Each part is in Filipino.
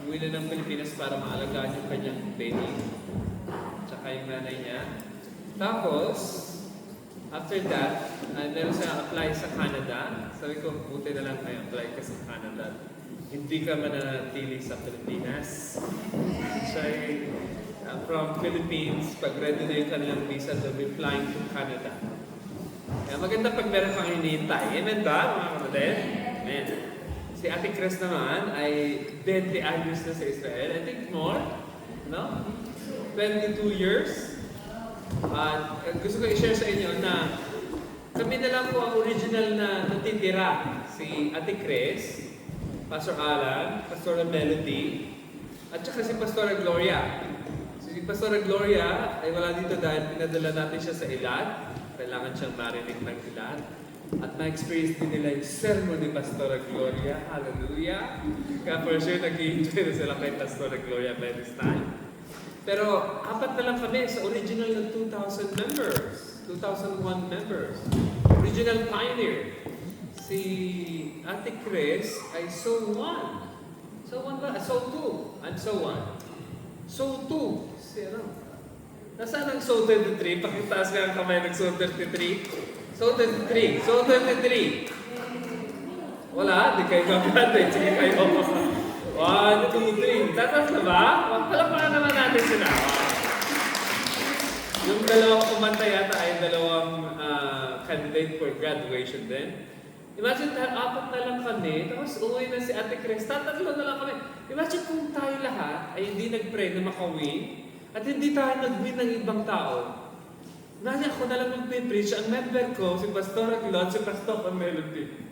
uwi na ng Pilipinas para maalagaan yung kanyang baby. Tsaka yung nanay niya. Tapos, after that, meron siya apply sa Canada. Sabi ko, buti na lang may apply ka sa Canada. Hindi ka mananatili sa Pilipinas. Siya from Philippines, pag ready na yung kanilang visa, they'll be flying to Canada. Kaya maganda pag meron kang hinihintay. Amen ba, mga kapatid? Amen. Si Ate Chris naman ay 20 years na sa Israel. I think more, no? 22 years. At gusto ko i-share sa inyo na kami na lang po ang original na natitira. Si Ate Chris, Pastor Alan, Pastor Melody, at saka si Pastor Gloria. Si Pastor Gloria ay wala dito dahil pinadala natin siya sa Ilad. Kailangan siyang marinig ng Ilad. At ma-experience din nila yung sermon ni Pastor Gloria. Hallelujah! Kaya for sure, nag-i-enjoy na sila kay Pastor Gloria by this time. Pero apat na lang kami sa original na 2,000 members. 2,001 members. Original pioneer. Si Ate Chris ay so one. So one ba? So two. And so one. So two. Si ano? Nasaan ang so 33? Pakitaas nga ang kamay ng so 33. So 33. So 33. Wala. Di kayo kapatid. Sige kayo. 1, 2, 3. Tatas na ba? Palakpakan naman natin sila. Yung dalawang kumanta yata ay dalawang candidate for graduation din. Imagine, apat na lang kami, tapos uwi na si Ate Chris, tatatlo na lang kami. Imagine kung tayo lahat ay hindi nag-pray na makawin, at hindi tayo nag-win ng ibang tao. Nanya ako na lang mag-preach, ang member ko, si Pastor Aguilot, si Pastor Melody.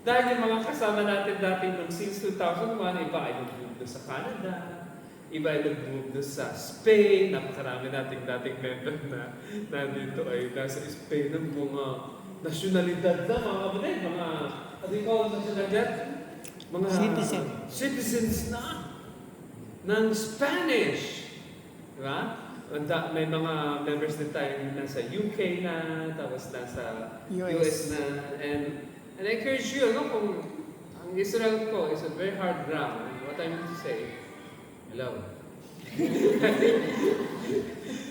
Dahil yung mga kasama natin dati nung since 2001, iba ay nag-move doon sa Canada, iba ay nag-move doon sa Spain, napakarami nating dating member na nandito ay nasa Spain ng mga nasyonalidad na, mga kapatid, mga, ano yung call nasyonalidad? Mga citizens na ng Spanish. Diba? May mga members din tayo nasa UK na, tapos nasa US na, and I encourage you, no, kung ang Israel ko is a very hard ground, what I mean to say, hello.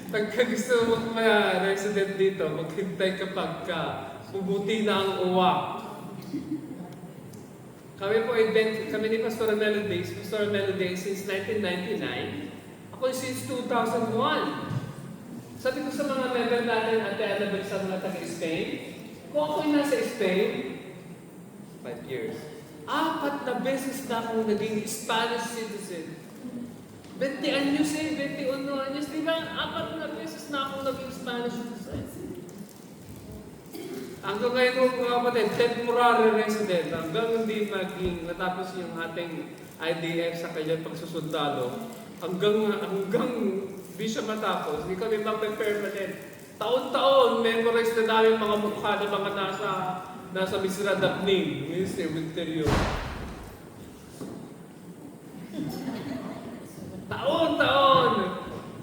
Pagka gusto mo ma-resident dito, maghintay kapag pubuti na ang uwa. Kami ni Pastor Melody, Pastor Melody since 1999, ako since 2001. Sabi ko sa mga member natin, Ate Annabel sa mga taga-Spain, kung ako'y nasa Spain, 5 years. 4 na beses na akong naging Spanish citizen. 20 anyos 21 anyos. Diba? 4 na beses na akong naging Spanish citizen. Hanggang ngayon ko mga kapatid, temporary resident. Hanggang hindi maging natapos yung ating IDF sa kanyang pagsusundalo. Hanggang di siya matapos, hindi kami mape-permanent. Taon-taon, memorize na namin mga mukha ng mga nasa Misra Dapning, Minister Winterio. Taon-taon!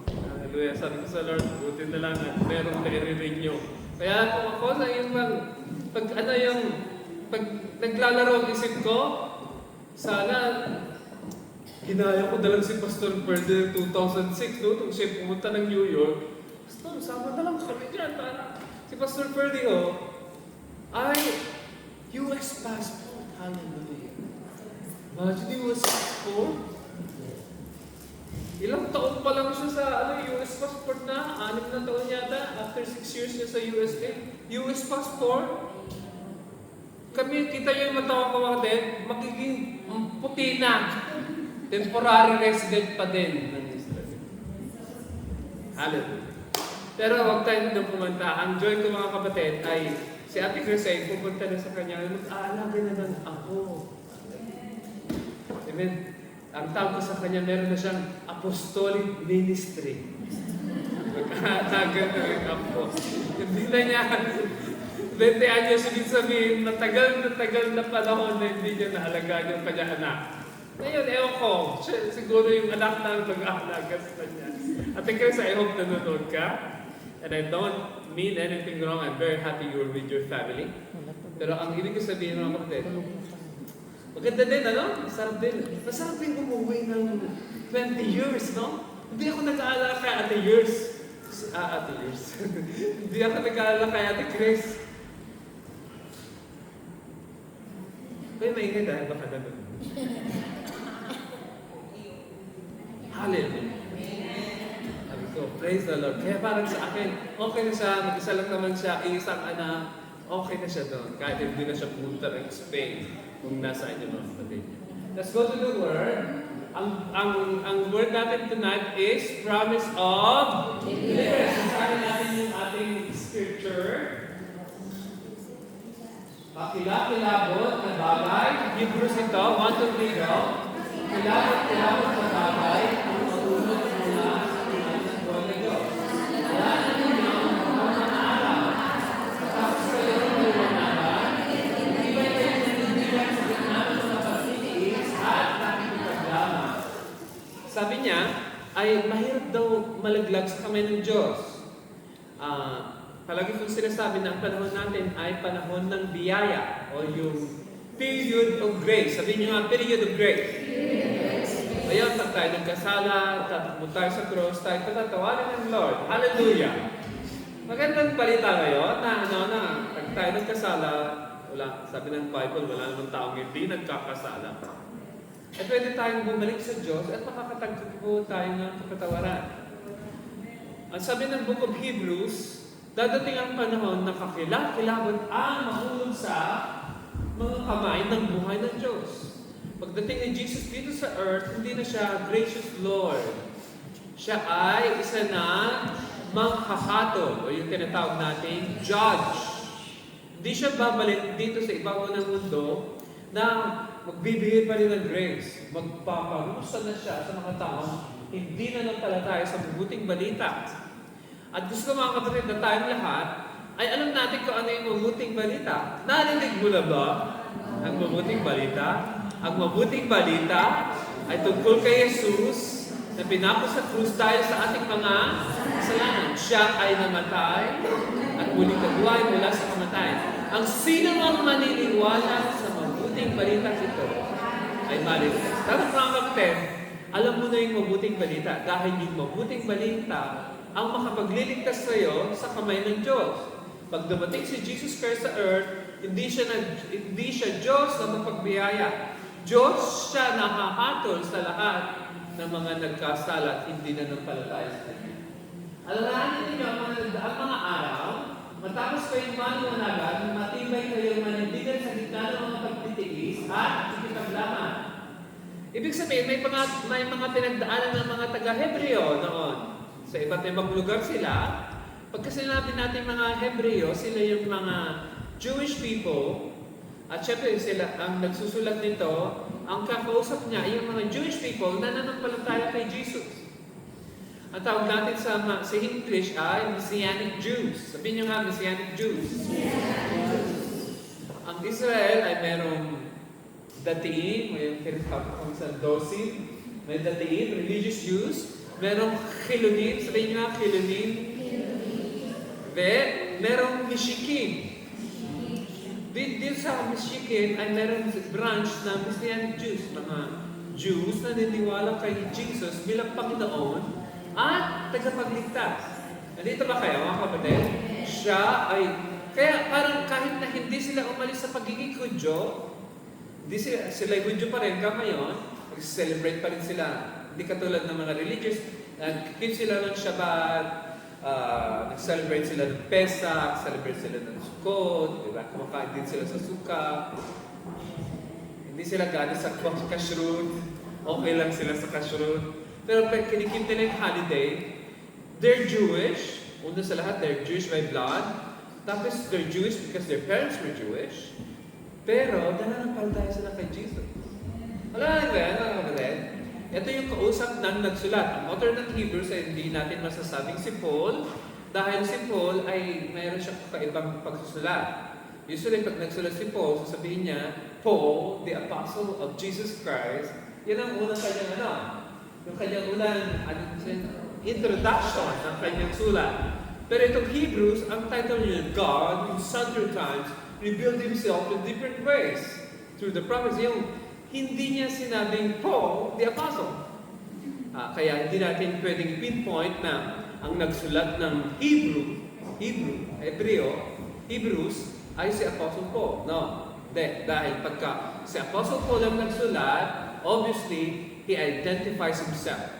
Hallelujah, sabi ko sa Lord, buti na lang at merong nai-renew. Kaya kung ako sa yung pag naglalaro ang isip ko, sana hinaya ko na lang si Pastor Perde 2006, no? Nung siya pumunta ng New York. Pastor, sama na lang kami dyan. Si Pastor Perde, ay US passport. Hallelujah. Imagine US passport. Ilang taon pa lang siya sa US passport na. 6 na taon yata. After 6 years niya sa USA. US passport. Kita yung matawa ko mga magiging puti na. Temporary resident pa din ng Israel. Hallelujah. Pero huwag tayo nang pumunta. Ang joy ko mga kapatid ay si Ate Chris ay pupunta na sa kanya, mag-aalaga naman ako. Amen. Ang tawag ko sa kanya, meron na siyang apostolic ministry. Mag-aalaga na rin ako. Hindi na niya, 20 anyos, ibig sabihin, matagal na panahon na hindi niya naalagaan yung kanya anak. Ngayon, ewan ko, siguro yung anak na mag-aalaga sa kanya. Ate Chris, I hope nanonood ka. And I don't mean anything wrong. I'm very happy you're with your family. Pero ang ibig ko sabihin mga kapatid, Maganda din, ano? Masarap din. Masarap din umuwi ng 20 years, no? Hindi ako nag-aalala kay Ate Years. Ate Years. Hindi ako nag-aalala kay Ate Chris. Kaya maingay dahil baka naman. Hallelujah. Sabi ko, praise the Lord. Kaya parang sa akin, okay na siya, mag-isa lang naman siya, isang anak, okay na siya doon. Kahit hindi na siya punta ng Spain kung nasaan yung mga kapatid. Let's go to the Word. Ang word natin tonight is promise of deliverance. Sasabi natin yung ating scripture. Pakilap-kilabot na bagay. Hebrews ito, 1-3 daw. Kilabot-kilabot na bagay ang maunod mula sa pinag ng Holy Ghost. Wala na ninyo ang mga araw. Tapos kayo ng liwanagan, hindi ba kayo nanindigan sa gitna ng mga pagtitiis at nakikipaglaman? Sabi niya, ay mahirap daw malaglag sa kamay ng Diyos. Palagi kong sinasabi na ang panahon natin ay panahon ng biyaya o yung period of grace. Sabihin niyo nga, period of grace. Ngayon, pag tayo nagkasala, tatakbo tayo sa cross, tayo patatawarin ng Lord. Hallelujah! Magandang balita ngayon na pag tayo nagkasala, wala, sabi ng Bible, wala namang taong hindi nagkakasala. At pwede tayong bumalik sa Diyos at makakatagpo tayo ng kapatawaran. Ang sabi ng Book of Hebrews, dadating ang panahon na kakilabot ang mahulog sa mga kamay ng buhay ng Diyos. Pagdating ni Jesus dito sa earth, hindi na siya gracious Lord. Siya ay isa na manghahatol o yung tinatawag natin judge. Hindi siya babalik dito sa ibabaw ng mundo na magbibigay pa rin ng grace. Magpaparusa na siya sa mga taong hindi na nagpalataya sa mabuting balita. At gusto mga kapatid na tayong lahat ay alam natin kung ano yung mabuting balita. Narinig mo na ba ang mabuting balita? Ang mabuting balita ay tungkol kay Jesus na pinako sa krus dahil sa ating mga kasalanan. Siya ay namatay at muling nabuhay mula sa kamatayan. Ang sino mang maniniwala sa mabuting balita ito ay maligtas. Tapos mga kapatid, alam mo na yung mabuting balita dahil yung mabuting balita ang makapagliligtas sa iyo sa kamay ng Diyos. Pag dumating si Jesus Christ sa earth, hindi siya Diyos na mapagbiyaya. Diyos siya na hahatol sa lahat ng mga nagkasala at hindi na nagpalataya sa Kanya. Alalahanin ninyo ang mga araw, matapos kayong manuwanagan, matibay kayong manindigan sa gitna ng mga pagtitiis at ikipaglaman. Ibig sabihin, may mga pinagdaanan ng mga taga-Hebreo noon. Sa iba't ibang lugar sila. Pagka sinabi natin mga Hebreo, sila yung mga Jewish people. At syempre sila, ang nagsusulat nito, ang kakausap niya ay yung mga Jewish people na nanampalataya kay Jesus. Ang tawag natin sa English ay Messianic Jews. Sabihin niyo nga, Messianic Jews. Ang Israel ay merong datiin, may tinatawag sa dosin, may datiin, religious Jews. Merong Khilunim, sabihin nyo nga, Khilunim. Merong Mishikim. Dito sa Mishikim ay merong branch na Messianic Jews. Mga Jews na niniwala kay Jesus bilang Panginoon at tagapagligtas. Nandito ba kayo, mga kapatid? Siya ay, kaya parang kahit na hindi sila umalis sa pagiging Hudyo, hindi sila Hudyo pa rin ka ngayon, mag-celebrate pa rin sila. Hindi katulad ng mga religious, nag-keep sila ng Shabbat, nag-celebrate sila ng Pesach, celebrate sila ng Sukkot, diba? Kumakain din sila sa Sukkah. Hindi sila gano'n sa kashrut, okay lang sila sa kashrut. Pero pag kinikip nila yung holiday, they're Jewish. Una sa lahat, they're Jewish by blood. Tapos they're Jewish because their parents were Jewish. Pero, nananampalataya sila kay Jesus. Wala ba yan, mga kapatid? Ito yung kausap ng nagsulat. Ang author ng Hebrews ay hindi natin masasabing si Paul dahil si Paul ay mayroon siyang kakaibang pagsusulat. Usually, pag nagsulat si Paul, sasabihin niya, Paul, the apostle of Jesus Christ, yan ang unang kanyang yung kanyang unang introduction ng kanyang sulat. Pero itong Hebrews, ang title niya, God in sundry times revealed Himself in different ways through the prophets. Yung hindi niya sinabing Paul the Apostle. Kaya hindi natin pwedeng pinpoint na ang nagsulat ng Hebrews ay si Apostle Paul. No. Dahil pagka si Apostle Paul ang nagsulat, obviously, he identifies himself.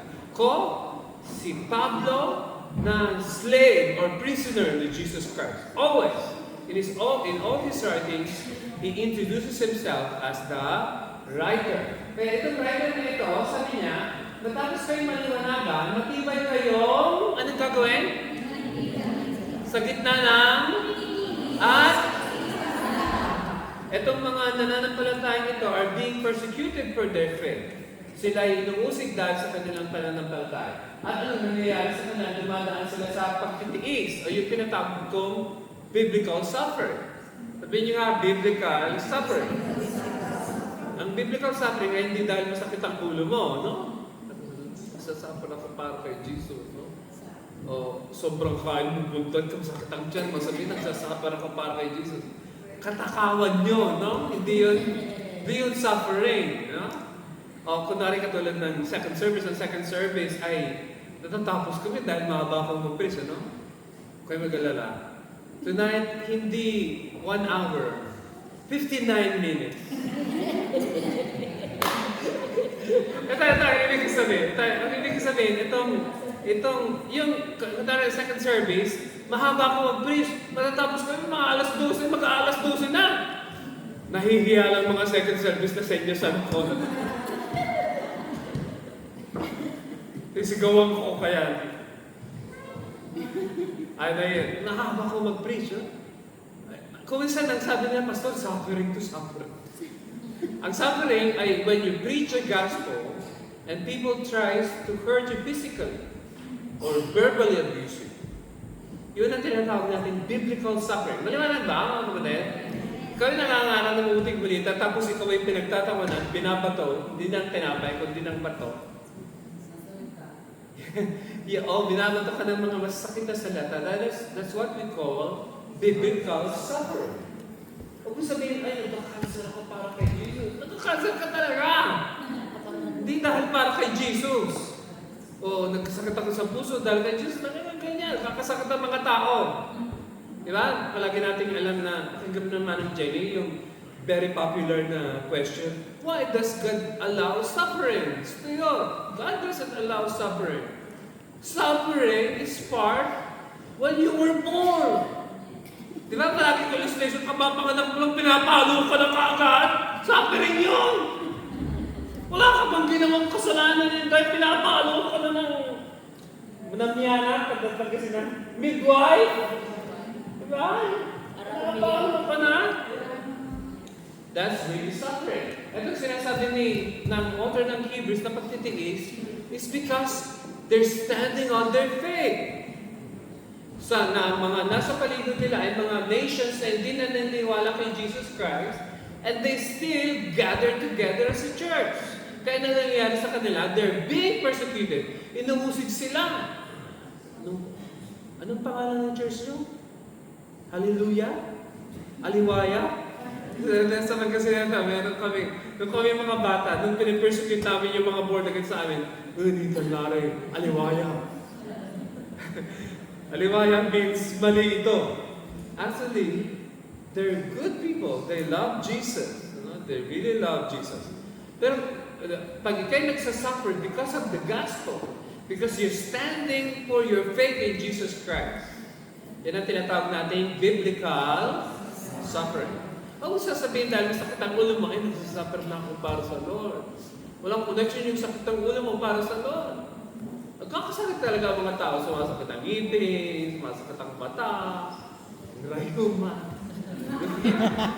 Si Pablo na slave or prisoner ni Jesus Christ. Always, in all his writings, he introduces himself as the writer. Kaya itong writer na ito, sabi niya, matapos kayong maliwanagan, matibay kayong, anong gagawin? Sa gitna ng, at itong mga nananampalatayang ito are being persecuted for their faith. Sila ay inuusig dahil sa kanilang pananampalataya. At ano nangyayari sa kanila? Dumadaan sila sa pagtitiis o yung pinatawag kong biblical suffering. Sabihin niyo nga, biblical suffering. Ang biblical suffering ay hindi dahil masakit ang ulo mo, no? Sasuffer ako para kay Jesus, no? O sobrang kain mo, buntod ka, masakit ang tiyan, masabihin, nagsasuffer ako para kay Jesus. Katakawan nyo, no? Hindi yun suffering, no? O kunwari katulad ng second service ay natatapos kami dahil mahaba akong mag-preach, ano? Kaya mag-alala. Tonight, hindi 1 hour, 59 minutes. Ito, ang ibig sabihin, yung second service, mahaba ako mag-preach, matatapos kami mga alas 12, mag-aalas 12 na. Nahihiya lang mga second service na senyosan ko. Sisigawan ko kaya. Ay na yun. Nahaba ko mag-preach. Kung minsan, ang sabi niya, Pastor, suffering to suffering. Ang suffering ay when you preach a gospel and people tries to hurt you physically or verbally abuse you. Yun ang tinatawag natin biblical suffering. Maliwanag ba, mga kapatid? Ikaw yung nangangarap ng uting balita, tapos ikaw ay pinagtatawanan, binabato, hindi ng tinapay, kundi ng bato. Binabato ka ng mga masakit na salata. That's what we call biblical suffering. Huwag mo sabihin, ay, nagka-cancer ako para kay Jesus. Nagka-cancer ka talaga! Hindi dahil para kay Jesus. O nagkasakit ako sa puso dahil kay Jesus. Ganyan, ganyan. Kakasakit ang mga tao. Diba? Palagi nating alam na, pakinggan naman ng Jenny, yung very popular na question, why does God allow suffering? Still, God doesn't allow suffering. Suffering is part when you were born. Di ba palagi illustration ka ba, panganak mo lang, pinapalo ka na kaagad? Suffering yun! Wala ka bang ginawang kasalanan yun dahil pinapalo ka na ng manamiyana, pagdating kasi ng midwife? Di ba? Pinapalo ka na? That's really suffering. Ito sinasabi ng author ng Hebrews na pagtitiis is because they're standing on their faith. Sana mga nasa paligid nila ay mga nations na hindi naniniwala kay Jesus Christ and they still gather together as a church. Kaya nangyayari sa kanila, they're being persecuted. Inuusig sila. Anong pangalan ng church nyo? Hallelujah? Aliwaya? Nasa magkasinata, meron kami, nung kami mga bata, nung pinipersecute namin yung mga board against sa amin, dito nari, aliwaya. Aliwaya means mali ito. Actually, they're good people. They love Jesus. You know? They really love Jesus. Pero, pag ikay nagsasuffer because of the gospel, because you're standing for your faith in Jesus Christ, yan ang tinatawag natin biblical suffering. Huwag mo sasabihin dahil masakit ang ulo mo, ay nagsasuffer na ako para sa Lord. Walang connection yung sakit ang ulo mo para sa Lord. Nagkakasakit talaga ang mga tao. Sumasakit ang ngipin, sumasakit ang mata, ang rayuma.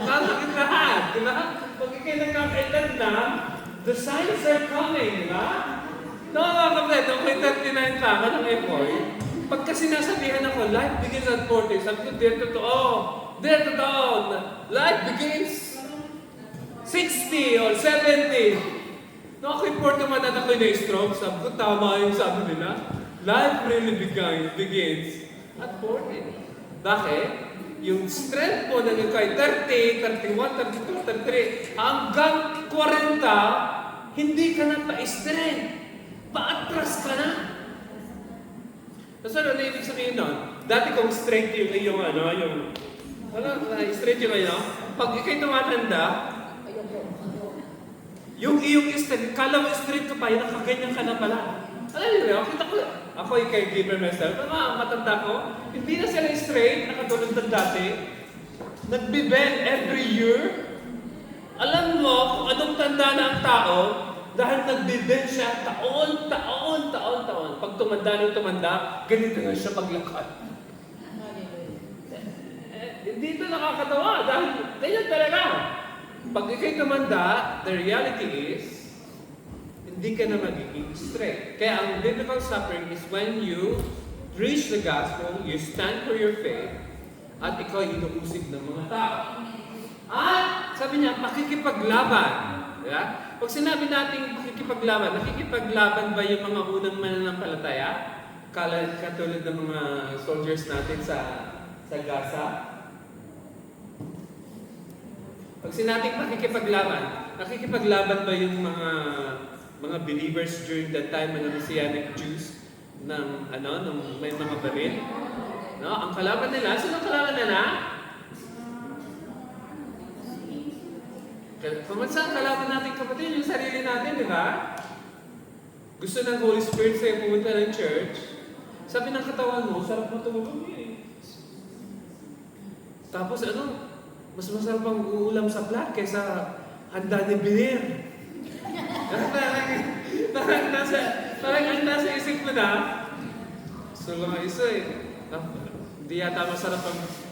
Sasakit lahat, di ba? Pag ikay nagkakailan na, the signs are coming, di ba? Nakakapit, nung may 39 ka, ng Epoy, pagka sinasabihan ako, life begins at 40, sabi ko, There to down. Life begins 60 or 70. No, ako report naman at ako'y na-stroke. Sabi ko, tama yung sabi nila. Life really begins at 40. Bakit? Yung strength mo na yung kay 30, 31, 32, 33, hanggang 40, hindi ka na pa-straight. Pa-atras ka na. So, ano ibig sabihin nun? Dati kung straight yung straight yung pag ikay tumatanda, yung iyong straight, kala mo straight ka pa, yung nakaganyan ka na pala. Alam niyo, kita ko, ako yung caregiver myself, matanda ko, hindi na sila straight, nakatulad ng dati, nagbe-bend every year. Alam mo kung anong tanda na ang tao, dahil nagbe-bend siya taon. Pag tumanda, ganito na siya paglakad. Hindi ito nakakatawa dahil ganyan talaga. Pag ikay tumanda, the reality is, hindi ka na magiging straight. Kaya ang biblical suffering is when you preach the gospel, you stand for your faith, at ikaw ay inuusig ng mga tao. At sabi niya, makikipaglaban. Diba? Pag sinabi natin makikipaglaban, nakikipaglaban ba yung mga unang mananampalataya? Katulad ng mga soldiers natin sa Gaza? Pag sinabing nakikipaglaban ba yung mga believers during that time, mga Messianic Jews, nung may mga baril? No? Ang kalaban nila, sino ang kalaban nila? Kung saan kalaban natin kapatid, yung sarili natin, di ba? Gusto ng Holy Spirit sa'yo pumunta ng church, sabi ng katawan mo, sarap matulog eh. Tapos mas masarap ang uulam sa plat kaysa handa ni Beer. parang ang nasa isip mo na, gusto lang ang isa eh. Hindi yata masarap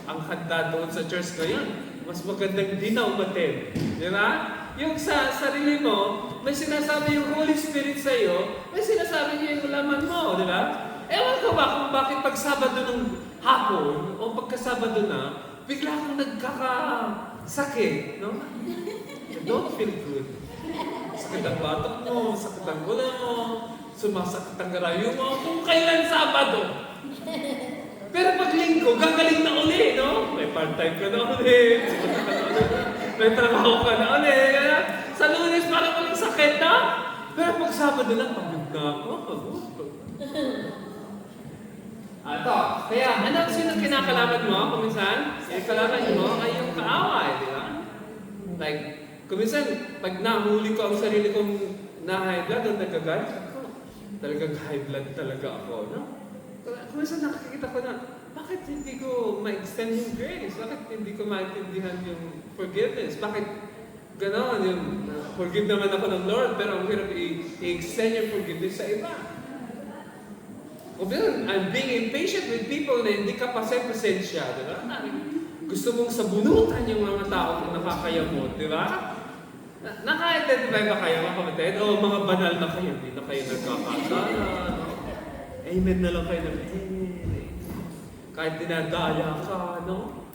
ang handa doon sa church ngayon. Mas magandang di na umatin. Di ba? Yung sa sarili mo, may sinasabi yung Holy Spirit sa iyo, may sinasabi niya yung laman mo. Di ba? Ewan ko ba kung bakit pag Sabado ng hapon o pagka-Sabado na, bigla akong nagkakasakit. No? You don't feel good. Sakit ang batok mo, sakit ang gula mo, sumasakit ang garayo mo, kung kailan Sabado. Pero pag Linggo, gagaling na uli, no? May part-time ka na uli, may trabaho ka na uli. Sa Lunes, parang walang sakit na. Pero pag Sabado na, pagod na ako. Kaya, sino kinakalaban mo? Kuminsan, yung kalaban mo ay yung kaaway, di ba? Like, kuminsan, pag nahuli ko ang sarili kong na-high blood o nag-guide, talagang high blood talaga ako, no? Kuminsan nakikita ko na, bakit hindi ko ma-extend yung grace? Bakit hindi ko maintindihan yung forgiveness? Bakit gano'n? Forgive naman ako ng Lord, pero ang hirap i-extend yung forgiveness sa iba. O I'm being impatient with people na hindi ka pasensya, di ba? Gusto mong sabunutan yung mga tao na nakakayamot, di ba? Naka-identify ba kayo, mga kapatid? O mga banal na kayo, hindi na kayo nagkakasala. Amen na lang kayo ng amen. Kahit dinadaya ka, no?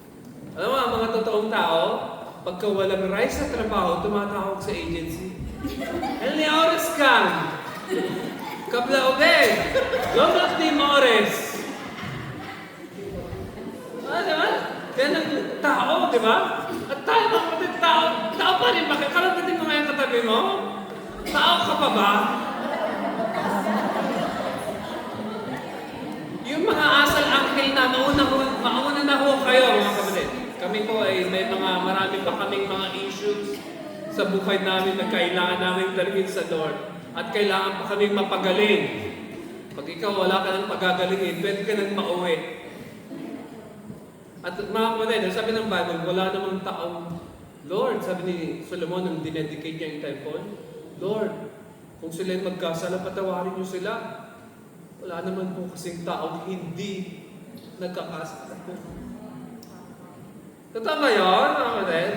Alam mo, mga totoong tao, pagka walang rise sa trabaho, tumatawag sa agency. El ni oras ka! Kablaubeg! Lomak ni Mores! Diba? Yan ang tao, di ba? At tayo mga kapatid, tao pa rin. Bakit? Kalabatin mo ngayon katabi mo? Tao ka pa ba? Yung mga asal angkel na mauna na ho kayo, mga kapatid. Kami po ay marami pa kaming mga issues sa buhay namin na kailangan namin dalhin sa Lord. At kailangan pa kaming mapagaling. Pag ikaw wala ka nang pagagalingin, pwede ka nang mauwi. At mga kapatid, sabi ng Bible, wala namang taong Lord, sabi ni Solomon nung dinedicate niya yung temple, Lord, kung sila'y magkasala, patawarin niyo sila. Wala naman po kasing taong hindi nagkakasala. Totoo ba yun, mga kapatid?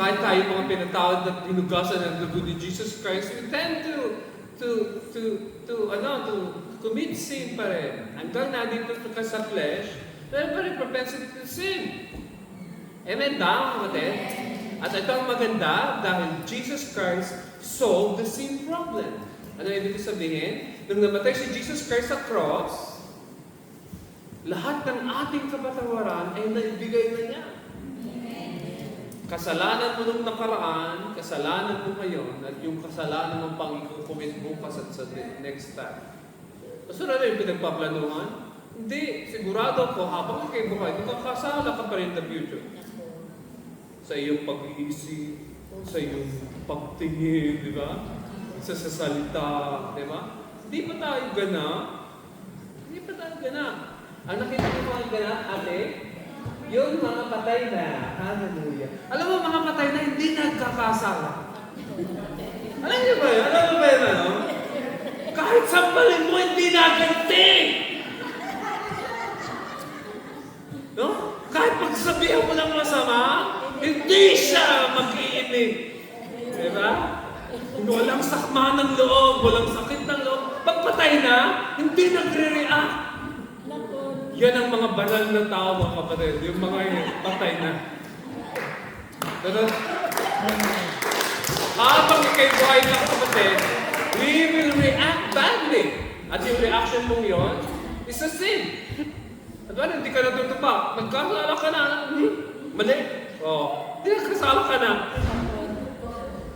Kahit tayo mga pinatawad at hinugasan ng dugo ni Jesus Christ, we tend to commit sin pa rin. Hanggang nandito ka sa flesh, meron pa rin propensity to sin. Amen daw, kapatid? At ito ang maganda dahil Jesus Christ solved the sin problem. Ano ibig sabihin? Nung namatay si Jesus Christ sa cross, lahat ng ating kapatawaran ay naibigay na niya. kasalanan mo nung nakaraan, kasalanan mo ngayon, at yung kasalanan mo pang i-commit bukas at sa next time. So na yung pinagpaplanuhan? Hindi. Sigurado ko, habang kayo buhay, magkakasala ka pa rin in the future. Sa iyong pag-iisip, sa iyong pagtingin, di ba? Sa salita, di ba? Hindi pa tayo gana. Hindi pa tayo gana. Ang nakita ko mga gana, ate, yung mga patay na, hallelujah. Alam mo, mga patay na hindi nagkakasala. Alam niyo ba yun? Alam mo ba yun, ano? Kahit sampalin mo, hindi naganti! No? Kahit pagsabihan mo ng masama, hindi siya mag-iinip. Diba? Walang sakma ng loob, walang sakit ng loob. Pagpatay na, hindi nagre-react. Yan ang mga banal na tao, mga kapatid. Yung mga patay na. Diba? Habang ikay buhay lang, kapatid, we will react badly. At yung reaction mong yon is a sin. At wala, hindi ka natutupak. Nagkasala ka na. Mali. Hindi nagkasala ka na.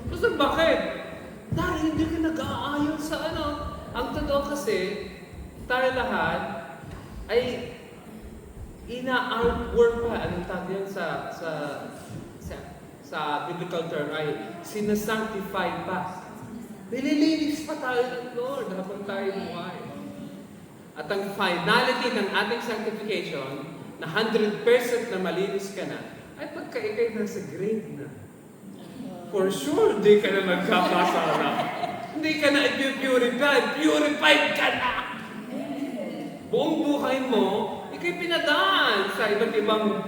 Tapos bakit? Dahil hindi ka nag-aayon sa ano. Ang totoo kasi, tayo lahat ay ina-outwork pa. Anong tawag yan sa biblical term ay sinasanctify pa. Nililinis pa tayo ng Lord habang tayo buhay. At ang finality ng ating sanctification, na 100% na malinis ka na, ay pagka ikay nasa grade na. For sure, hindi ka na magkakasala. Hindi ka na i-purified. Purified ka na! Buong buhay mo, ikay pinadaan sa iba't ibang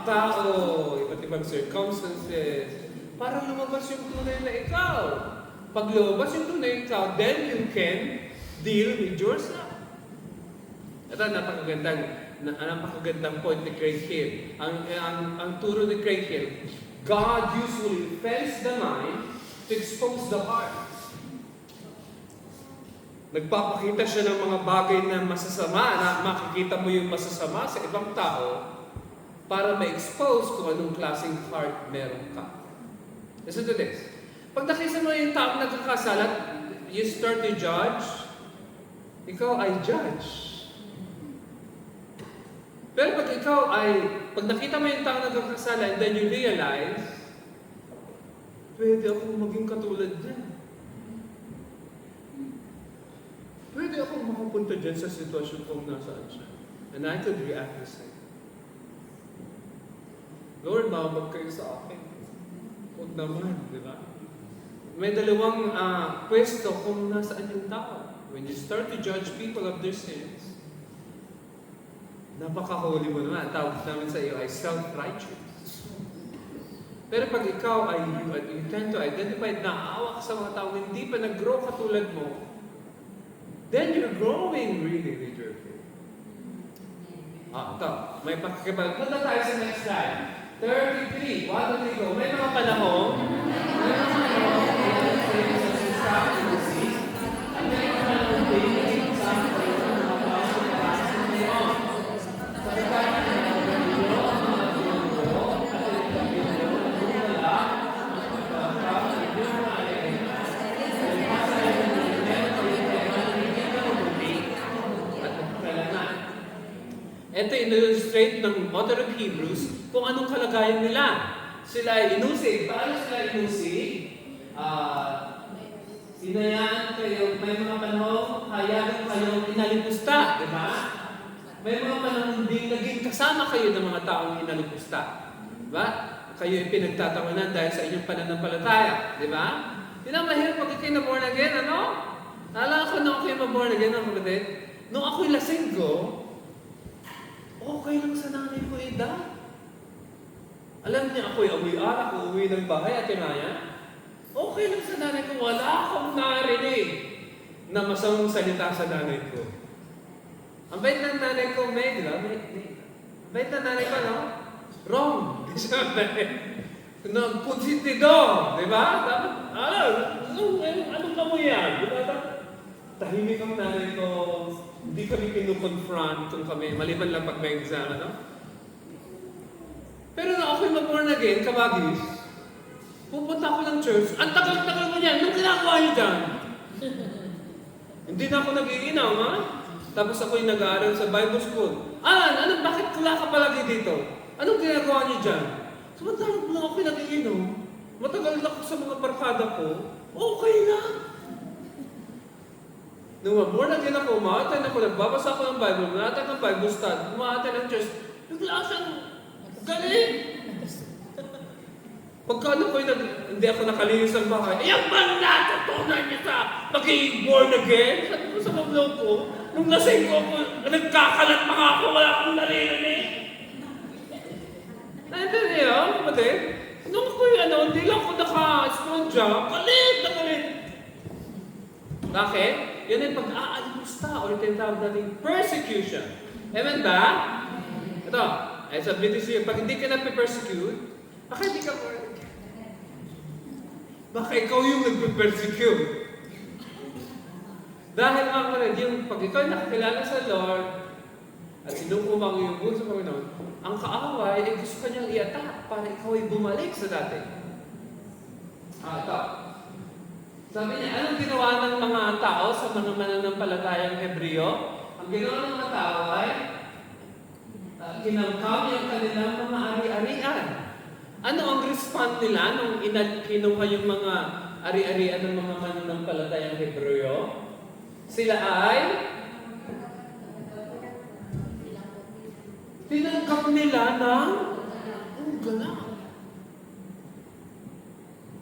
tao, iba't ibang circumstances, para lumabas yung tunay na ikaw. Pag lumabas yung tunay na ikaw, then you can deal with yourself. Ito, napakagandang point ni Craig Hill. Ang turo ni Craig Hill, God usually offends the mind to expose the heart. Nagpapakita siya ng mga bagay na masasama, na makikita mo yung masasama sa ibang tao para ma-expose kung anong klaseng heart meron ka. Listen to this. Pag nakisa mo yung tao nagkakasalat, you start to judge, ikaw ay judge. Pero pag nakita mo yung tao nagkakasala and then you realize, pwede akong maging katulad niya. Pwede akong makapunta dyan sa sitwasyon kung nasaan siya. And I could react the same. Lord, mabag kayo sa akin. Huwag naman, di ba? May dalawang pwesto kung nasaan yung tao. When you start to judge people of their sins, napaka-holy mo naman. Tawag namin sa iyo ay self-righteous. Pero pag ikaw ay you tend to identify na naawa ka sa mga tao hindi pa nag-grow katulad mo, then you're growing really with your faith. Ito. May pakikipag. Punta tayo sa next slide. 33. What do we go? May mga panahon. May mga panahon. Sa Pilipinas. At may mga panahon din sa ito in-illustrate ng author of Hebrews kung anong kalagayan nila. Sila ay inusig. Paano sila inusig? Hinayaan kayo, may mga panahon, hayaan kayo inalipusta, di ba? May mga panahon din naging kasama kayo ng mga taong inalipusta. Di ba? Kayo ay pinagtatawanan dahil sa inyong pananampalataya. Di ba? Yun ang mahirap pag ikay na born again, ano? Naalala ko na ako'y ma-born again, ang kapatid. Nung ako'y lasinggo, okay lang sa nanay ko edad. Alam niya ako'y awi-alak, uuwi ng bahay at tinaya. Okay lang sa nanay ko, wala akong narinig na masamang salita sa nanay ko. Ang bait ng nanay ko, Meg, ang bait ng nanay ko, no? Wrong. Nagpunsitido, di ba? Dapat, anong ka mo yan? Tahimik ang nanay ko, hindi kami kinukonfront kung kami, maliban lang pag may exam, ano? Pero na ako'y ma-born again, kabagis, pupunta ako ng church, ang tagal-tagal mo niyan, anong ginagawa niyo dyan? Hindi na ako nag-iinaw, ha? Tapos ako'y nag-aaral sa Bible School. Bakit wala ka palagi dito? Anong ginagawa niyo dyan? Samantalang lang ako'y nag-iinaw. Matagal na ako sa mga barkada ko. Okay na. Nung born again ako, umaattend ako, nagbabasa ako ng Bible, umaattend ng Bible study, umaattend ng church, bigla siyang galing. Pagkano ko'y hindi ako nakalinis ng bahay, yan ba natutunan niya sa magiging born again? Sabi ko sa kamlong ko, nung lasing ko ako, nagkakalat pa nga ako, wala akong naririnig. Naintindihan niyo, kapatid? Nung ako'y hindi lang ako naka-sponsya, galit na galit. Bakit? Yan ay pag-aalimusta o tinatawag natin persecution. Amen ba? Ito, ay sabi dito siya, pag hindi ka na-persecute, baka hindi ka born again. Baka ikaw yung nagpe-persecute. Dahil mga kapatid, yung pag ikaw nakakilala sa Lord, at sinukumang yung buhay sa Panginoon, ang kaaway ay gusto kanyang i-attack para ikaw ay bumalik sa dati. Ito. Sabi niya, anong ginawa ng mga tao sa mga mananampalatayang Hebreo? Ang ginawa ng mga tao ay kinamkam yung kanilang mga ari-arian. Ano ang response nila nung kinuha yung mga ari-arian ng mga mananampalatayang Hebreo? Sila ay tinangkap nila ng galak.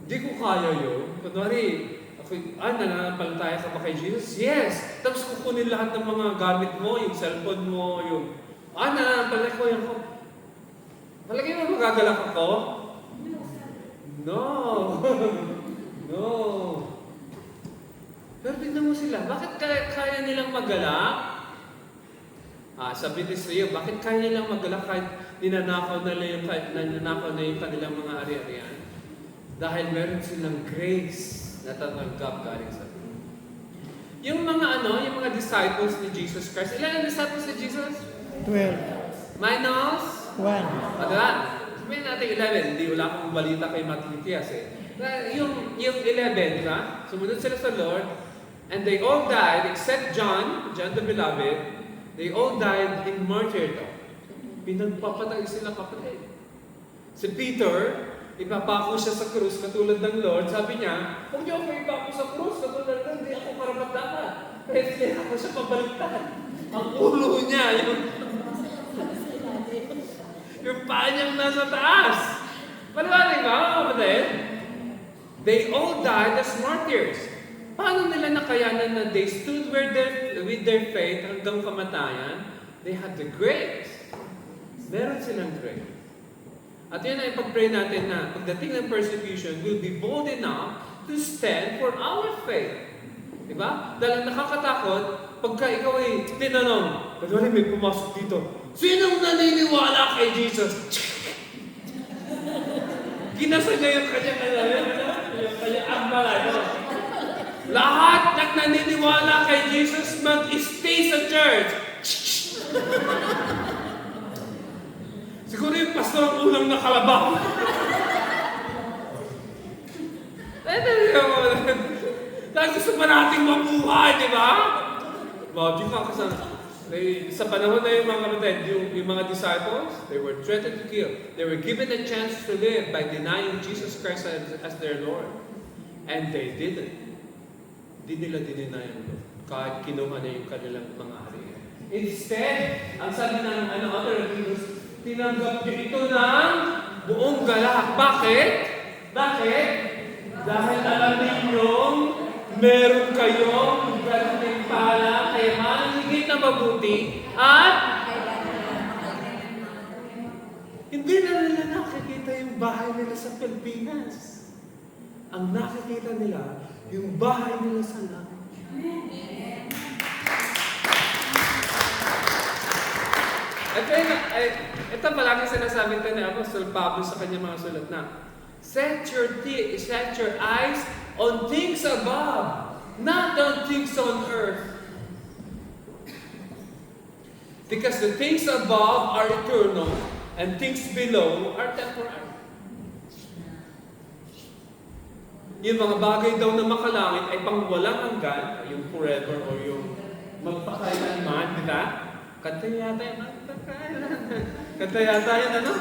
Hindi ko kaya yun. Kunwari, nananampalataya ka ba kay Jesus? Yes! Tapos kukunin lahat ng mga gamit mo, yung cellphone mo, yung nananampalataya ko yan ko. Malagay mo magagalak ako? No! No! Pero tignan mo sila, bakit kaya nilang magalak? Sabi ni Sa'yo, bakit kaya nilang magalak kahit ninanakaw na yung kanilang mga ari-arian? Dahil meron silang grace na tatanggap galing sa Lord. Yung mga disciples ni Jesus Christ, ilan ang disciples ni Jesus? 12. Minus? 1. Padalan. Sabihin natin 11, hindi wala akong balita kay Matitias Yung 11, di ba? Sumunod sila sa Lord, and they all died, except John the Beloved, they all died in martyrdom. Pinagpapatay sila kapatid. Si Peter, ipapako siya sa krus katulad ng Lord. Sabi niya, huwag niyo ako ipako sa krus katulad ng hindi ako karapat-dapat. Kaya hindi ako siya pabaliktad. Ang ulo niya, yung paa niyang nasa taas. Paliwanag ba, kapatid? They all died as martyrs. Paano nila nakayanan na they stood with their faith hanggang kamatayan? They had the grace. Meron silang grace. At yun ay pag-pray natin na pagdating ng persecution, we'll be bold enough to stand for our faith. Diba? Dahil nakakatakot, pagka ikaw ay tinanong, kasi may pumasok dito, sinong naniniwala kay Jesus? Ginasa niya yung kanyang agmala. Lahat ng naniniwala kay Jesus mag-stay sa church. Siguro yung pastor ang unang nakalabaw. Dahil gusto pa nating mabuhay, di ba? Imagine ka sa panahon na yung mga kapatid, yung mga disciples, they were threatened to kill. They were given a chance to live by denying Jesus Christ as their Lord. And they didn't. Hindi nila dinenay ang Lord. Kahit kinuha na yung kanilang mga hari. Instead, ang sabi ng author of Hebrews, tinanggap niyo ito ng buong galak. Bakit? Bakit? Dahil alam ninyong meron kayong ganting pala, kaya higit na mabuti, at hindi na nila nakikita yung bahay nila sa Pilipinas. Ang nakikita nila, yung bahay nila sa langit. Ito palagi sinasabi ito ni Apostol Pablo sa kanyang mga sulat na, set your eyes on things above, not on things on earth. Because the things above are eternal, and things below are temporary. Yung mga bagay daw na makalangit ay pang walang hanggan, yung forever or yung magpakailanman, di ba? Kanta yata yun, magpakailanman. Kanta yata yun, ano?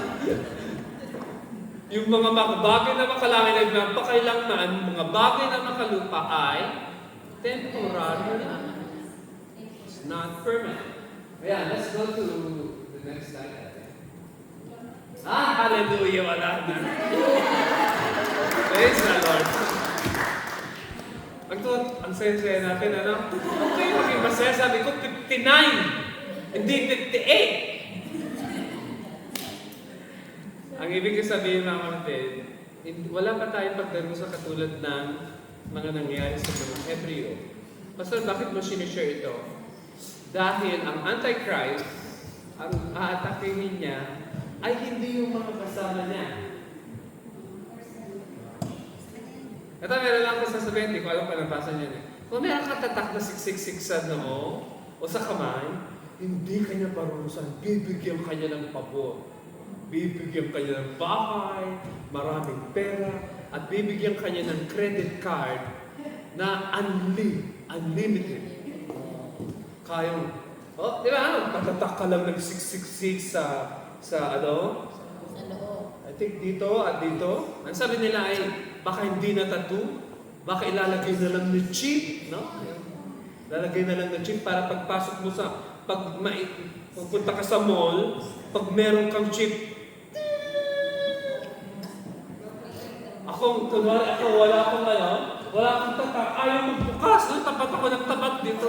Yung mga bagay na makalangit ay magpakailanman, mga bagay na makalupa ay temporary lang. It's not permanent. Ayan, let's go to the next slide. Hallelujah, wala na. Praise the Lord. Ang saya-saya natin, ano? Okay, maging masaya. Sabi ko, 59. Hindi 58. Ang ibig sabihin, mga kapatid, wala pa tayong pagdarusa katulad ng mga nangyari sa mga Hebreo. Pastor, bakit mo sinishare ito? Dahil ang Antichrist, ang aatakihin niya, ay hindi yung mga kasama niya. Ito, meron lang ako sasabihin, hindi ko alam kung nabasa niya. Kung meron kang tatak na 666 sa noo o sa kamay, hindi kanya parurusan, bibigyan kanya ng pabor. Bibigyan kanya ng bahay, maraming pera, at bibigyan kanya ng credit card na unlimited. Kayong, di ba? Patatak ka lang ng 666 sa ano? Sa loob. I think dito at dito. Ang sabi nila ay, baka hindi na tattoo, baka ilalagay na lang ng chip, no? Lalagay na lang ng chip para pagpasok mo sa, pagpunta ka sa mall, pag meron kang chip, wala akong tatak, ayaw magbukas, no? Tapat ako ng tapat dito.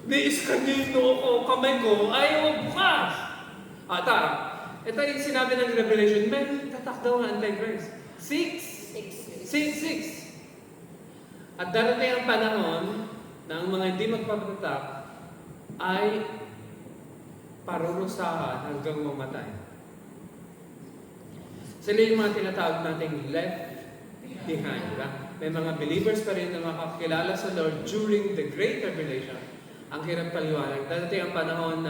Ni-scan niyo yung noo ko, kamay ko, ayaw magbukas. Ito yung sinabi ng Revelation, may tatak daw ang Antichrist. 6. At darating ang panahon na ang mga hindi magpapatatak ay parurusahan hanggang mamatay. Sila yung mga tinatawag nating left behind. Diba? May mga believers pa rin na makakilala sa Lord during the Great Tribulation. Ang hirap paliwanag. Darating ang panahon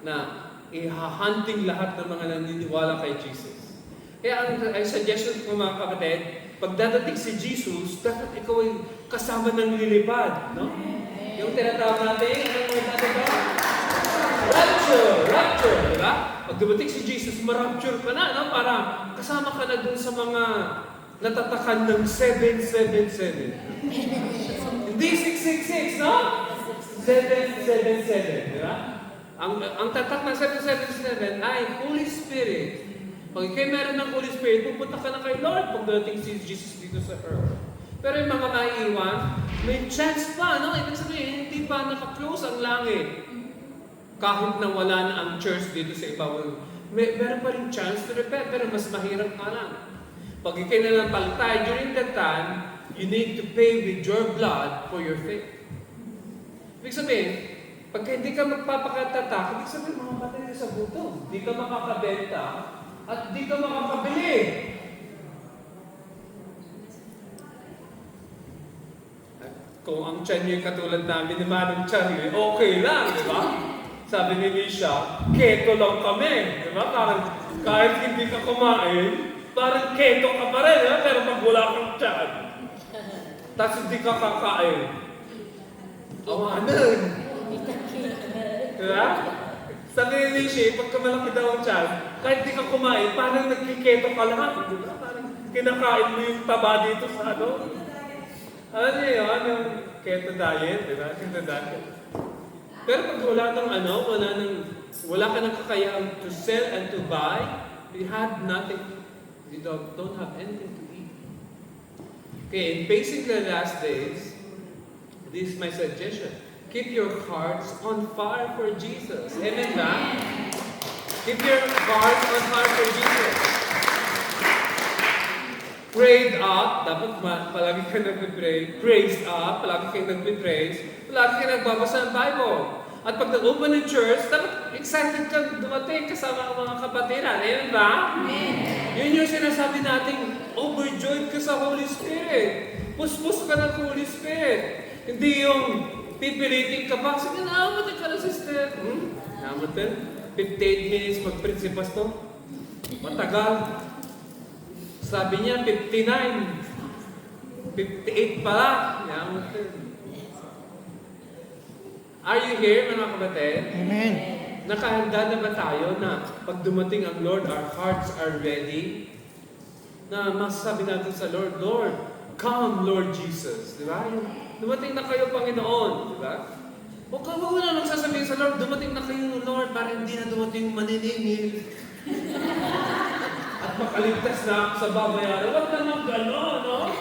na ihahunting lahat ng mga naniniwala kay Jesus. Kaya ang suggestion ko mga kapatid, pag dadating si Jesus, dapat ikaw ay kasama ng lilipad. No? Yung tinatawag natin, anong mga tinatawag? Rapture! Diba? Pag dumating si Jesus, ma-rapture ka na, no? Para kasama ka na dun sa mga natatakan ng 777. Hindi 666, no? 777, di ba? Ang tatak ng 777 ay Holy Spirit. Pag ikay meron ng Holy Spirit, pupunta ka na kay Lord pag darating si Jesus dito sa earth. Pero yung mga maiiwan, may chance pa, no? Ibig sabihin, hindi pa naka-close ang langit. Kahit na wala na ang church dito sa ibabaw, meron pa rin chance to repent, pero mas mahirap ka lang. Pag ikay na lang palitay, during that time, you need to pay with your blood for your faith. Ibig sabihin, pagka hindi ka magpapakatatak, ibig sabihin, mga patay ka sa gutom. Hindi ka makakabenta at hindi ka makakabili. At kung ang tiyan nyo yung katulad namin ni Manong Charlie, okay lang, di ba? Sabi ni Lisha, keto lang kami. Di ba? Parang kahit hindi ka kumain, parang keto ka pa rin. Pero pag wala kang tiyan, tapos hindi ka kakain. Awanan. Diba? Sabi ni Lisha, pagka malaki daw ang tiyan, kahit hindi ka kumain, parang nagkiketo ka lahat. Diba? Parang kinakain mo yung taba dito sa ano. Ano yun? Yung keto diet. Diba? Keto diet. Pero pag wala ka ng kakayaan to sell and to buy, you had nothing, you don't have anything to eat. Okay, in facing the last days, this is my suggestion. Keep your hearts on fire for Jesus. Amen ba? Keep your hearts on fire for Jesus. Prayed up, dapat palagi ka nagpe-pray. Praised up, palagi ka nagpe-praise. Palagi ka nagbabasa ng Bible. At pag nag-open ng church, dapat excited ka dumating kasama ang mga kapatiran. Ayan ba? Amen. Yun yung sinasabi natin, overjoyed ka sa Holy Spirit. Puspos ka ng Holy Spirit. Hindi yung pipilitin ka pa. Sige na, amatin ka na, sister. Amatin. 58 minutes mag-principas to. Matagal. Sabi niya, 59. 58 pala. Are you here, mga kapatid? Amen. Nakahanda na ba tayo na pag dumating ang Lord, our hearts are ready? Na masasabi natin sa Lord, Lord, come Lord Jesus. Di ba? Dumating na kayo, Panginoon. Di ba? Huwag ka na magsasabihin sa Lord, dumating na kayo, Lord, para hindi na dumating maniningil. At makaligtas na ako sa babayaran. Huwag naman gano'n, no?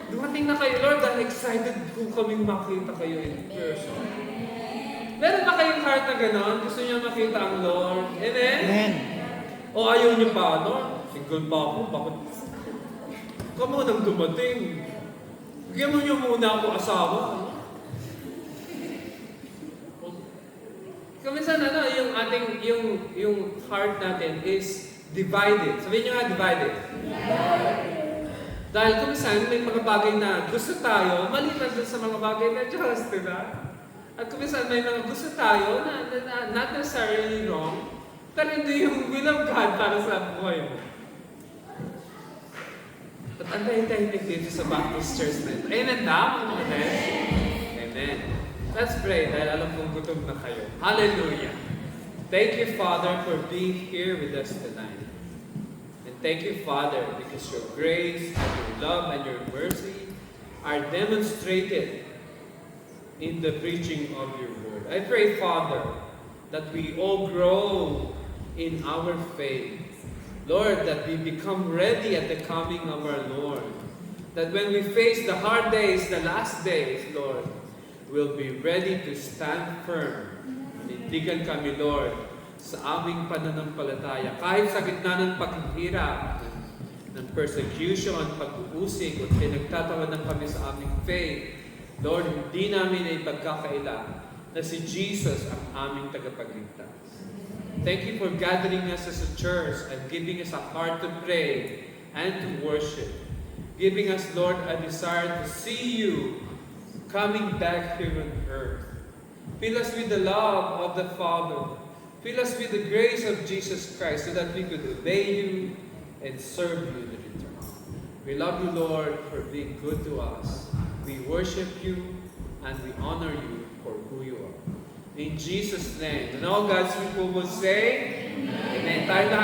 Dumating na kayo, Lord, dahil excited ko kaming makita kayo in person. Meron ba kayong heart na gano'n? Gusto niyo makita ang Lord? Amen? Amen. O ayaw niyo pa, no? Single pa ako, bakit? Kamo nang dumating. Bigyan mo niyo muna ako asawa. Kuminsan yung ating, yung heart natin is divided. Sabihin niyo nga, divided. Dahil kuminsan may mga bagay na gusto tayo, maliban dun sa mga bagay na Diyos, di ba? At kuminsan may mga gusto tayo na not necessarily wrong, pero hindi yung will of God para sa buhay mo. At antayin-tahimik dito sa Baptist Church na ito. Amen na, mga kapatid? Amen. Let's pray dahil alam kong gutom na kayo. Hallelujah. Thank you, Father, for being here with us tonight. And thank you, Father, because your grace and your love and your mercy are demonstrated in the preaching of your word. I pray, Father, that we all grow in our faith. Lord, that we become ready at the coming of our Lord. That when we face the hard days, the last days, Lord, we'll be ready to stand firm. Panindigan kami, Lord, sa aming pananampalataya. Kahit sa gitna ng paghihirap, ng persecution, pag-uusig, o pinagtatawanan kami sa aming faith, Lord, hindi namin ay pagkakaila na si Jesus ang aming tagapagligtas. Thank you for gathering us as a church and giving us a heart to pray and to worship. Giving us, Lord, a desire to see you coming back here on earth. Fill us with the love of the Father. Fill us with the grace of Jesus Christ so that we could obey you and serve you in return. We love you, Lord, for being good to us. We worship you and we honor you for who you are. In Jesus' name. And all God's people will say, Amen. Tayo lahat